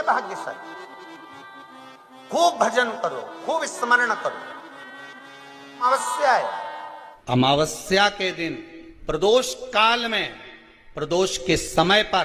भाग्यशाली। खूब भजन करो, खूब स्मरण करो। अमावस्या है, अमावस्या के दिन प्रदोष काल में, प्रदोष के समय पर,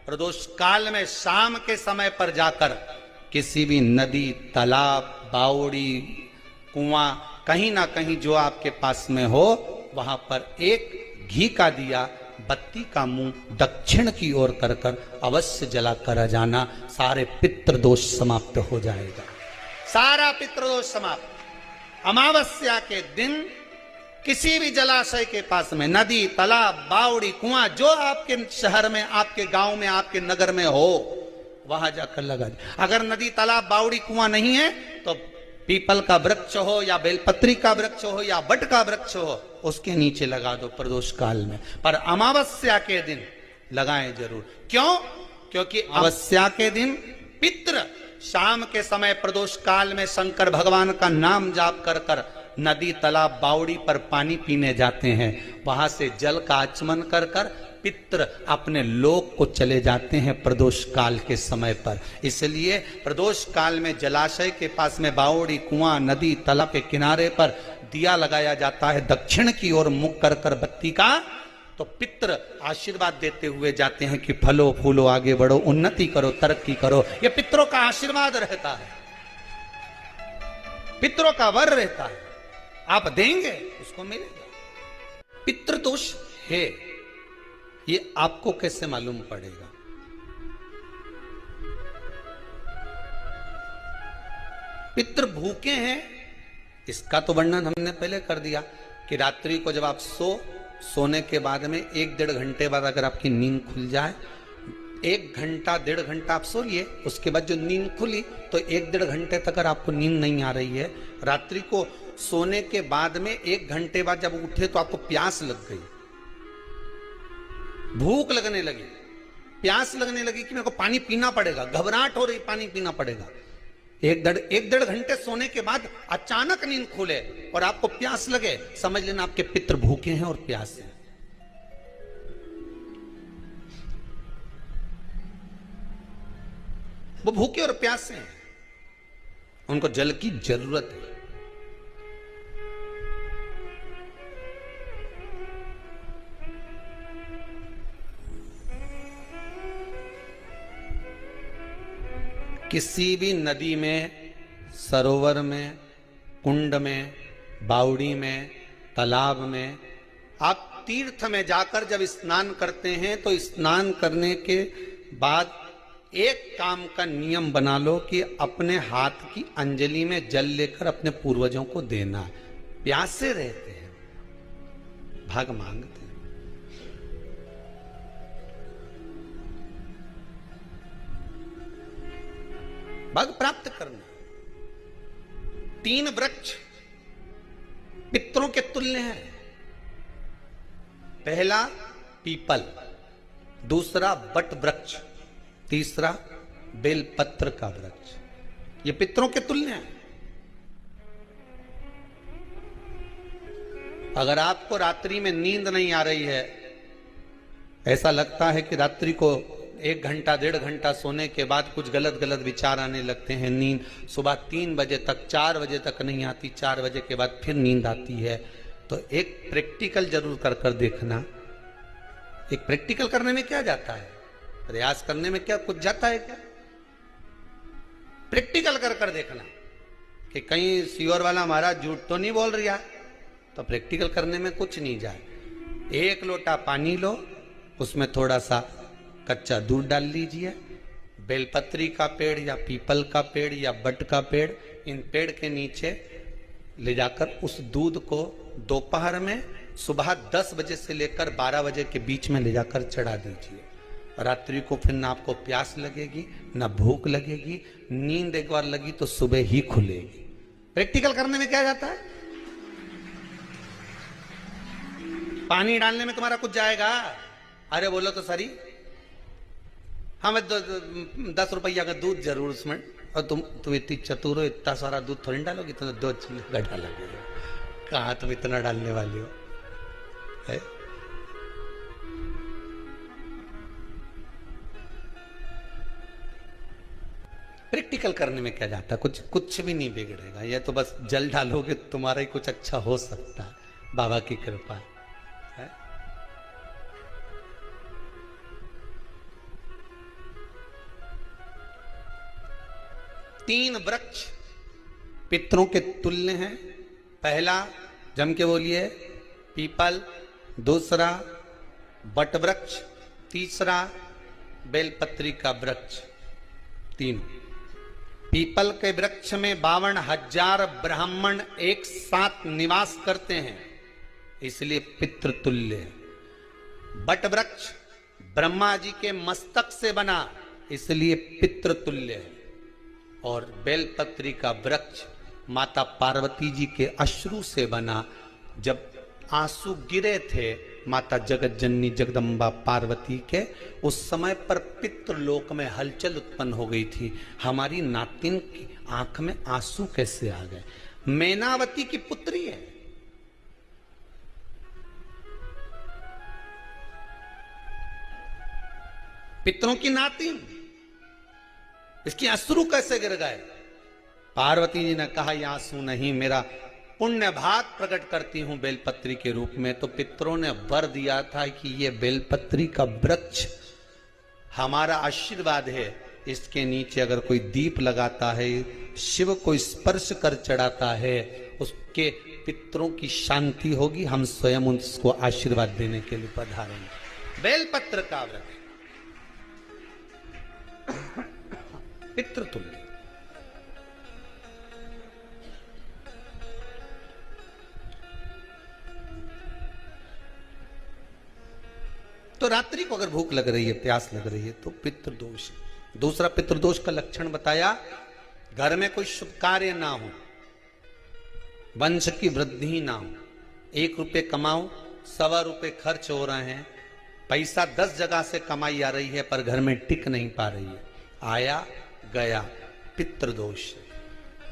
प्रदोष काल में शाम के समय पर जाकर किसी भी नदी, तालाब, बावड़ी, कुआं, कहीं ना कहीं जो आपके पास में हो, वहां पर एक घी का दिया, बत्ती का मुंह दक्षिण की ओर कर कर अवश्य जला कर जाना। सारे पितृदोष समाप्त हो जाएगा, सारा पितृदोष समाप्त। अमावस्या के दिन किसी भी जलाशय के पास में, नदी, तालाब, बावड़ी, कुआं, जो आपके शहर में, आपके गांव में, आपके नगर में हो, वहां जाकर लगा दे। अगर नदी, तालाब, बावड़ी, कुआं नहीं है तो पीपल का वृक्ष हो या बेलपत्री का वृक्ष हो या बट का वृक्ष हो, उसके नीचे लगा दो प्रदोष काल में। पर अमावस्या के दिन लगाएं जरूर। क्यों? क्योंकि अमावस्या के दिन पितृ शाम के समय प्रदोष काल में शंकर भगवान का नाम जाप कर कर नदी, तालाब, बावड़ी पर पानी पीने जाते हैं। वहां से जल का आचमन कर कर पितृ अपने लोक को चले जाते हैं प्रदोष काल के समय पर। इसलिए प्रदोष काल में जलाशय के पास में, बावड़ी, कुआं, नदी, तालाब के किनारे पर दिया लगाया जाता है दक्षिण की ओर मुख कर कर बत्ती का। तो पितृ आशीर्वाद देते हुए जाते हैं कि फलो फूलो, आगे बढ़ो, उन्नति करो, तरक्की करो। ये पितरों का आशीर्वाद रहता है, पितरों का वर रहता है। आप देंगे उसको मिलेगा। पितृदोष है, ये आपको कैसे मालूम पड़ेगा? पितृ भूखे हैं, इसका तो वर्णन हमने पहले कर दिया कि रात्रि को जब आप सोने के बाद में 1-1.5 घंटे बाद अगर आपकी नींद खुल जाए, 1 घंटा 1.5 घंटा आप सो लिए, उसके बाद जो नींद खुली तो 1-1.5 घंटे तक अगर आपको नींद नहीं आ रही है, रात्रि को सोने के बाद में 1 घंटे बाद जब उठे तो आपको प्यास लग गई, भूख लगने लगी, प्यास लगने लगी कि मेरे को पानी पीना पड़ेगा, घबराहट हो रही, पानी पीना पड़ेगा। 1-1.5 घंटे सोने के बाद अचानक नींद खुले और आपको प्यास लगे, समझ लेना आपके पितृ भूखे हैं और प्यास है। वो भूखे और प्यासे हैं, उनको जल की जरूरत है। किसी भी नदी में, सरोवर में, कुंड में, बावड़ी में, तालाब में, आप तीर्थ में जाकर जब स्नान करते हैं तो स्नान करने के बाद एक काम का नियम बना लो कि अपने हाथ की अंजलि में जल लेकर अपने पूर्वजों को देना। प्यासे रहते हैं, भाग मांगते हैं। भाग प्राप्त करना। 3 वृक्ष पितरों के तुल्य हैं। पहला पीपल, दूसरा बट वृक्ष, तीसरा बेलपत्र का वृक्ष। ये पितरों के तुल्य हैं। अगर आपको रात्रि में नींद नहीं आ रही है, ऐसा लगता है कि रात्रि को 1 घंटा 1.5 घंटा सोने के बाद कुछ गलत गलत विचार आने लगते हैं, नींद सुबह 3 बजे तक, 4 बजे तक नहीं आती, 4 बजे के बाद फिर नींद आती है, तो एक प्रैक्टिकल जरूर कर कर देखना। एक प्रैक्टिकल करने में क्या जाता है? प्रयास करने में क्या कुछ जाता है क्या? प्रैक्टिकल कर कर देखना कि कहीं सीवर वाला महाराज झूठ तो नहीं बोल रहा, तो प्रैक्टिकल करने में कुछ नहीं जाए। 1 लोटा पानी लो, उसमें थोड़ा सा कच्चा दूध डाल लीजिए, बेलपत्री का पेड़ या पीपल का पेड़ या बट का पेड़, इन पेड़ के नीचे ले जाकर उस दूध को दोपहर में सुबह 10 बजे से लेकर 12 बजे के बीच में ले जाकर चढ़ा दीजिए। रात्रि को फिर ना आपको प्यास लगेगी, ना भूख लगेगी, नींद एक बार लगी तो सुबह ही खुलेगी। प्रैक्टिकल करने में क्या जाता है? पानी डालने में तुम्हारा कुछ जाएगा? अरे बोलो तो सरी, हमें 10 रुपया का दूध जरूर उसमें, और तुम इतनी चतुर हो, इतना सारा दूध थोड़ी डालोगी, तो 2 चिल्ला डालोगे। कहाँ तुम इतना डालने वाली हो है? प्रैक्टिकल करने में क्या जाता है, कुछ भी नहीं बिगड़ेगा। ये तो बस जल डालोगे तुम्हारा ही कुछ अच्छा हो सकता है, बाबा की कृपा है। तीन वृक्ष पितरों के तुल्य हैं। पहला जम के बोलिए पीपल, दूसरा बट वृक्ष, तीसरा बेलपत्री का वृक्ष। तीन पीपल के वृक्ष में 52,000 ब्राह्मण एक साथ निवास करते हैं, इसलिए पितृतुल्य है। बट वृक्ष ब्रह्मा जी के मस्तक से बना, इसलिए पितृतुल्य है। और बेलपत्री का वृक्ष माता पार्वती जी के अश्रु से बना। जब आंसू गिरे थे माता जगत जननी जगदम्बा पार्वती के, उस समय पर पितृलोक में हलचल उत्पन्न हो गई थी। हमारी नातिन की आंख में आंसू कैसे आ गए? मैनावती की पुत्री है, पितरों की नातिन, इसकी अश्रु कैसे गिर गए? पार्वती जी ने कहा ये आंसू नहीं, मेरा पुण्य भाग प्रकट करती हूं बेलपत्री के रूप में। तो पितरों ने वर दिया था कि ये बेलपत्री का वृक्ष हमारा आशीर्वाद है, इसके नीचे अगर कोई दीप लगाता है, शिव को स्पर्श कर चढ़ाता है, उसके पितरों की शांति होगी। हम स्वयं उसको आशीर्वाद देने के लिए पधारेंगे। बेलपत्र का वृक्ष पितृतुल्य। तो रात्रि को अगर भूख लग रही है, प्यास लग रही है, तो पितृदोष है। दूसरा पितृदोष का लक्षण बताया, घर में कोई शुभ कार्य ना हो, वंश की वृद्धि ना हो। 1 रुपये कमाओ, 1.25 रुपये खर्च हो रहे हैं, पैसा 10 जगह से कमाई आ रही है पर घर में टिक नहीं पा रही है, आया गया, पितृदोष।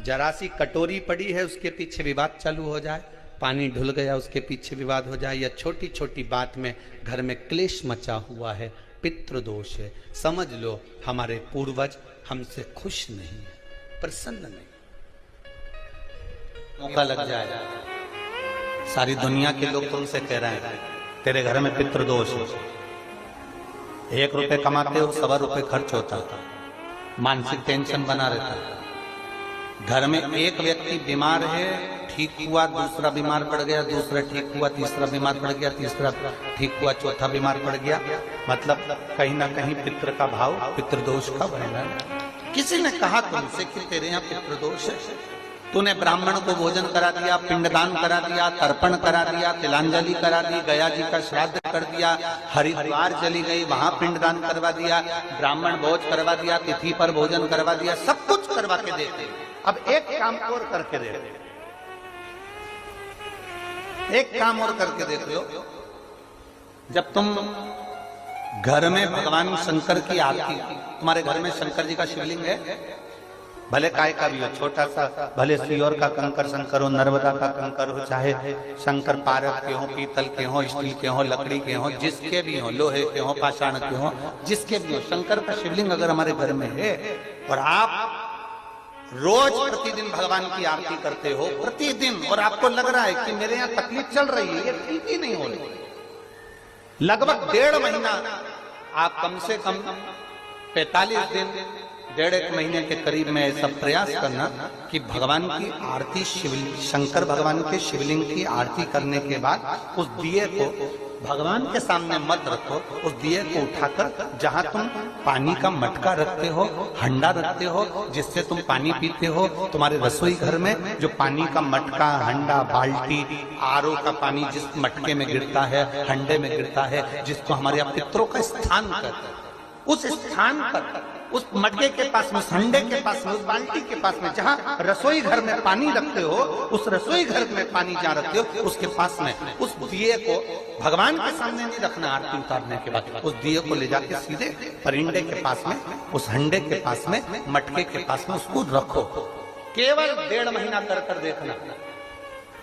जरा सी कटोरी पड़ी है, उसके पीछे विवाद चालू हो जाए, पानी ढुल गया, उसके पीछे विवाद हो जाए, या छोटी छोटी बात में घर में क्लेश मचा हुआ है, पितृदोष है। समझ लो हमारे पूर्वज हमसे खुश नहीं है, प्रसन्न नहीं। मौका लग जाए, सारी दुनिया के लोग तुमसे कह रहे हैं तेरे घर में पितृदोष है। 1 रुपये कमाते हो, 1.25 रुपये खर्च होता, मानसिक टेंशन बना रहता है। घर में एक व्यक्ति बीमार है, ठीक हुआ, दूसरा बीमार पड़ गया, दूसरा ठीक हुआ, तीसरा बीमार पड़ गया, तीसरा ठीक हुआ, चौथा बीमार पड़ गया। मतलब कहीं ना कहीं पितृ का भाव पितृदोष का बन रहा है। किसी ने कहा तुमसे कि तेरे यहाँ पितृदोष है, तूने ब्राह्मण को भोजन करा दिया, पिंडदान करा दिया, तर्पण करा दिया, तिलांजलि करा दी, गया जी का श्राद्ध कर दिया, हरिद्वार चली गई, वहां पिंडदान करवा दिया, ब्राह्मण भोज करवा दिया, तिथि पर भोजन करवा दिया, सब कुछ करवा के देते। अब एक काम और करके दे, एक काम और करके देख लो। जब तुम घर में भगवान शंकर की आरती, तुम्हारे घर में शंकर जी का शिवलिंग है, भले काय का भी हो, छोटा सा, भले सियोर का कंकर शंकर हो, नर्मदा का कंकर हो, चाहे शंकर पारद के हो, पीतल के हो, स्टील के हो, लकड़ी के हो, जिसके भी हो, लोहे के हो, पाषाण के हो, जिसके भी हो, शंकर का शिवलिंग अगर हमारे घर में है और आप रोज प्रतिदिन भगवान की आरती करते हो, प्रतिदिन, और आपको लग रहा है कि मेरे यहाँ तकलीफ चल रही है, ये ठीक ही नहीं हो रही, लगभग 1.5 महीना आप कम से कम 45 दिन, 1.5 महीने के करीब में ऐसा प्रयास करना कि भगवान की आरती, शंकर भगवान के शिवलिंग की आरती करने के बाद उस दिए को भगवान के सामने मत रखो, उस दिए को उठाकर जहां तुम पानी का मटका रखते हो, हंडा रखते हो, जिससे तुम पानी पीते हो, तुम्हारे रसोई घर में जो पानी का मटका, हंडा, बाल्टी, आरओ का पानी जिस मटके में गिरता है, हंडे में गिरता है, जिसको हमारे यहाँ पितरों का स्थान कहते हैं, उस स्थान पर, उस मटके के पास में, उस हंडे के पास में, उस बाल्टी के पास में, जहां रसोई घर में पानी रखते हो, उस रसोई घर में पानी जहां रखते हो, उसके पास में उस दिए को भगवान के सामने नहीं रखना। आरती उतारने के बाद उस दिए को ले जाके सीधे परिंडे के पास में, उस हंडे के पास में, मटके के पास में उसको रखो। केवल 1.5 महीना कर कर देखना।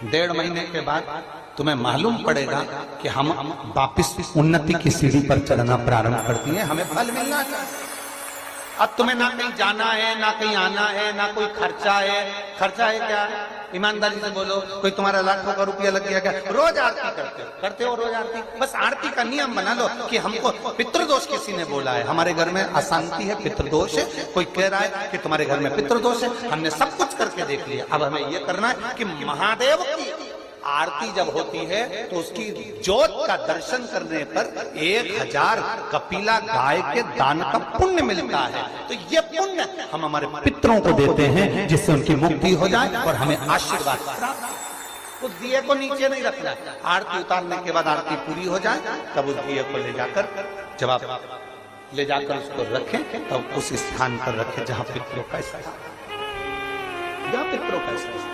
1.5 महीने के बाद तुम्हें मालूम पड़ेगा कि हम वापिस उन्नति की सीढ़ी पर चढ़ना प्रारंभ करती है, हमें फल मिलना चाहिए। अब तुम्हें ना कहीं जाना है, ना कहीं आना है, ना कोई खर्चा है। खर्चा है क्या? ईमानदारी से बोलो, कोई तुम्हारा लाखों का रुपया लग गया क्या? रोज आरती करते हो रोज आरती। बस आरती का नियम बना लो कि हमको पितृदोष किसी ने बोला है, हमारे घर में अशांति है, पितृदोष है, कोई कह रहा है कि तुम्हारे घर में पितृदोष है। हमने सब कुछ करके देख लिया, अब हमें ये करना है कि महादेव की आरती जब होती है तो उसकी ज्योत का दर्शन करने पर 1000 कपिला गाय के दान का पुण्य मिलता है। तो ये पुण्य हम हमारे पितरों को देते हैं, जिससे उनकी मुक्ति हो जाए और हमें आशीर्वाद प्राप्त। उस दिए को नीचे नहीं रखना है, आरती उतारने के बाद आरती पूरी हो जाए तब उस दिए को ले जाकर जब आप ले जाकर उसको रखें तब उस स्थान पर रखें जहां पितरों का स्थान, जहां पितरों का स्थान।